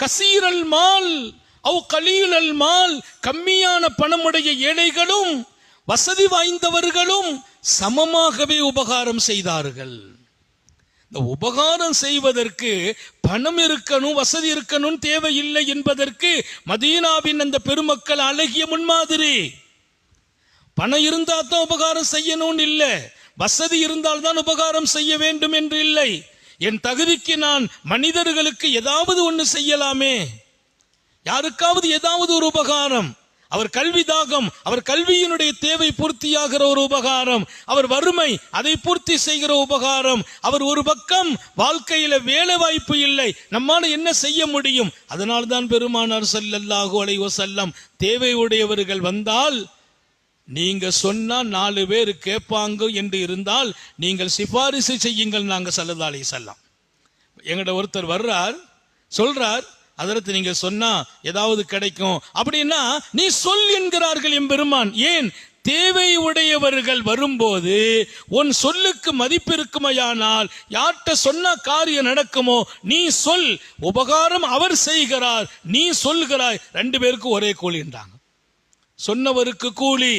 கசீரல் mall அவ் கலீலல் mall, கம்மியான பணமுடைய ஏழைகளும் வசதி வாய்ந்தவர்களும் சமமாகவே உபகாரம் செய்தார்கள். இந்த உபகாரம் செய்வதற்கு பணம் இருக்கணும், வசதி இருக்கணும் தேவையில்லை என்பதற்கு மதீனாவின் அந்த பெருமக்கள் அழகிய முன்மாதிரி. பணம் இருந்தா தான் உபகாரம் செய்யணும்னு இல்லை, வசதி இருந்தால் தான் உபகாரம் செய்ய வேண்டும் என்று இல்லை. என் தகுதிக்கு நான் மனிதர்களுக்கு ஏதாவது ஒன்று செய்யலாமே, யாருக்காவது ஏதாவது ஒரு உபகாரம். அவர் கல்வி தாகம், அவர் கல்வியினுடைய தேவை பூர்த்தியாகிற ஒரு உபகாரம், அவர் வறுமை அதை பூர்த்தி செய்கிற உபகாரம், அவர் ஒரு பக்கம் வாழ்க்கையில வேலை வாய்ப்பு இல்லை, நம்மால என்ன செய்ய முடியும். அதனால்தான் பெருமானார் ஸல்லல்லாஹு அலைஹி வஸல்லம் தேவை உடையவர்கள் வந்தால் நீங்க சொன்னா 4 பேர் கேட்பாங்க என்று இருந்தால் நீங்கள் சிபாரிசு செய்யுங்கள். நாங்க ஸல்லல்லாஹு அலைஹி வஸல்லம் எங்கட ஒருத்தர் வர்றார், சொல்றார், அதற்கு நீங்க சொன்னா ஏதாவது கிடைக்கும் அப்படின்னா நீ சொல் என்கிறார்கள் எம்பெருமான். ஏன்? தேவை உடையவர்கள் வரும்போது உன் சொல்லுக்கு மதிப்பு இருக்குமையானால், யார்கிட்ட சொன்னா காரியம் நடக்குமோ, நீ சொல். உபகாரம் அவர் செய்கிறார், நீ சொல்கிறாய், 2 பேருக்கு ஒரே கூலி என்றாங்க. சொன்னவருக்கு கூலி,